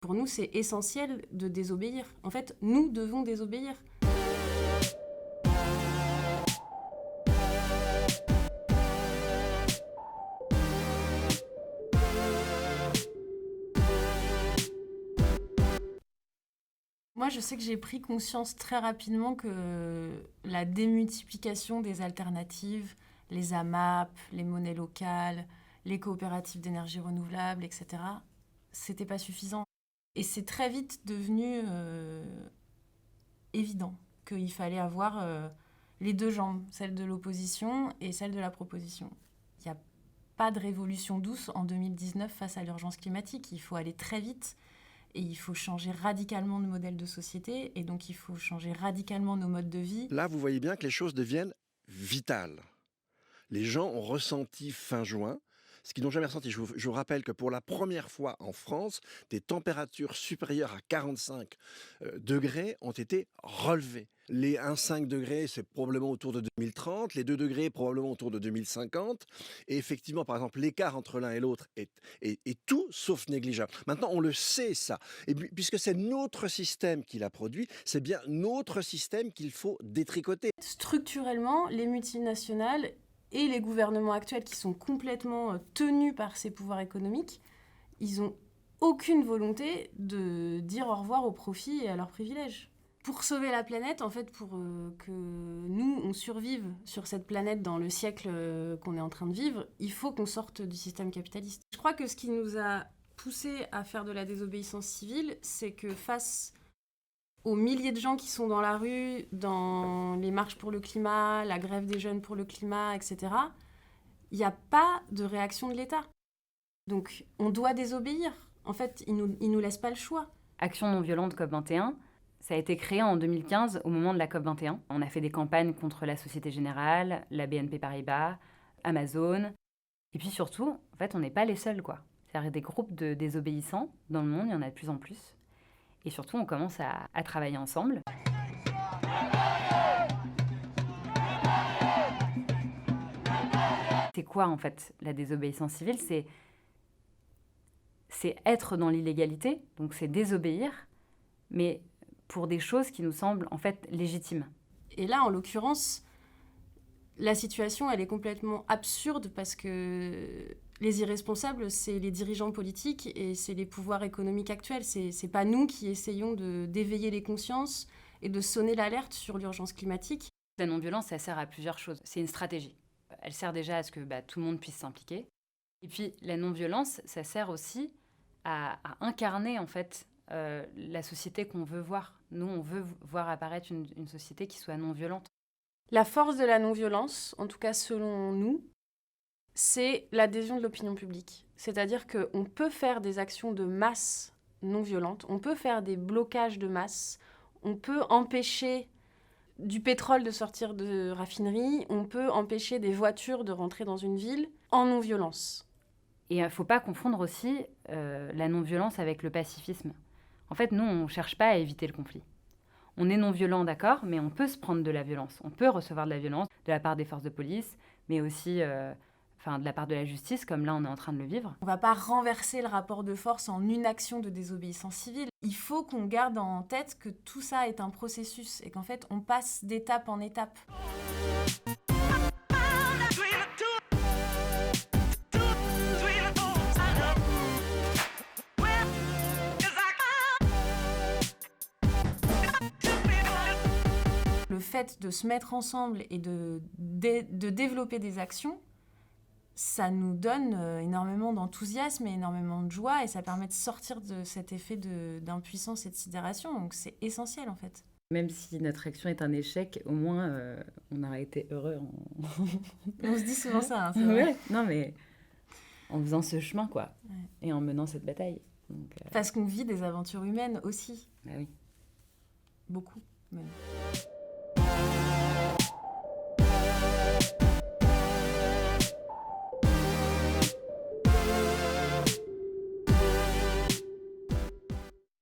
Pour nous, c'est essentiel de désobéir. En fait, nous devons désobéir. Moi, je sais que j'ai pris conscience très rapidement que la démultiplication des alternatives, les AMAP, les monnaies locales, les coopératives d'énergie renouvelable, etc., c'était pas suffisant. Et c'est très vite devenu évident qu'il fallait avoir les deux jambes, celle de l'opposition et celle de la proposition. Il n'y a pas de révolution douce en 2019 face à l'urgence climatique. Il faut aller très vite et il faut changer radicalement de modèle de société et donc il faut changer radicalement nos modes de vie. Là, vous voyez bien que les choses deviennent vitales. Les gens ont ressenti fin juin ce qu'ils n'ont jamais ressenti. Je vous rappelle que pour la première fois en France, des températures supérieures à 45 degrés ont été relevées. Les 1,5 degrés, c'est probablement autour de 2030, les 2 degrés, probablement autour de 2050. Et effectivement, par exemple, l'écart entre l'un et l'autre est tout sauf négligeable. Maintenant, on le sait, ça. Et puisque c'est notre système qui l'a produit, c'est bien notre système qu'il faut détricoter. Structurellement, les multinationales et les gouvernements actuels qui sont complètement tenus par ces pouvoirs économiques, ils n'ont aucune volonté de dire au revoir aux profits et à leurs privilèges. Pour sauver la planète, en fait, pour que nous, on survive sur cette planète dans le siècle qu'on est en train de vivre, il faut qu'on sorte du système capitaliste. Je crois que ce qui nous a poussé à faire de la désobéissance civile, c'est que face aux milliers de gens qui sont dans la rue, dans les marches pour le climat, la grève des jeunes pour le climat, etc., il n'y a pas de réaction de l'État. Donc, on doit désobéir. En fait, ils nous laissent pas le choix. Action non violente COP21, ça a été créé en 2015 au moment de la COP21. On a fait des campagnes contre la Société Générale, la BNP Paribas, Amazon. Et puis surtout, en fait, on n'est pas les seuls, quoi. C'est-à-dire des groupes de désobéissants dans le monde, il y en a de plus en plus. Et surtout, on commence à travailler ensemble. C'est quoi, en fait, la désobéissance civile ? C'est être dans l'illégalité, donc c'est désobéir, mais pour des choses qui nous semblent, en fait, légitimes. Et là, en l'occurrence, la situation, elle est complètement absurde parce que les irresponsables, c'est les dirigeants politiques et c'est les pouvoirs économiques actuels. C'est pas nous qui essayons d'éveiller les consciences et de sonner l'alerte sur l'urgence climatique. La non-violence, ça sert à plusieurs choses. C'est une stratégie. Elle sert déjà à ce que tout le monde puisse s'impliquer. Et puis, la non-violence, ça sert aussi à incarner, en fait, la société qu'on veut voir. Nous, on veut voir apparaître une société qui soit non-violente. La force de la non-violence, en tout cas selon nous, c'est l'adhésion de l'opinion publique. C'est-à-dire qu'on peut faire des actions de masse non violentes, on peut faire des blocages de masse, on peut empêcher du pétrole de sortir de raffinerie, on peut empêcher des voitures de rentrer dans une ville en non-violence. Et il ne faut pas confondre aussi la non-violence avec le pacifisme. En fait, nous, on ne cherche pas à éviter le conflit. On est non-violent, d'accord, mais on peut se prendre de la violence. On peut recevoir de la violence de la part des forces de police, mais aussi de la part de la justice, comme là, on est en train de le vivre. On ne va pas renverser le rapport de force en une action de désobéissance civile. Il faut qu'on garde en tête que tout ça est un processus et qu'en fait, on passe d'étape en étape. Le fait de se mettre ensemble et de développer des actions, ça nous donne énormément d'enthousiasme et énormément de joie et ça permet de sortir de cet effet d'impuissance et de sidération. Donc c'est essentiel en fait. Même si notre action est un échec, au moins on aura été heureux On se dit souvent ça, hein, c'est vrai. Ouais, non mais en faisant ce chemin quoi, ouais. Et en menant cette bataille. Donc, Parce qu'on vit des aventures humaines aussi. Bah oui. Beaucoup même.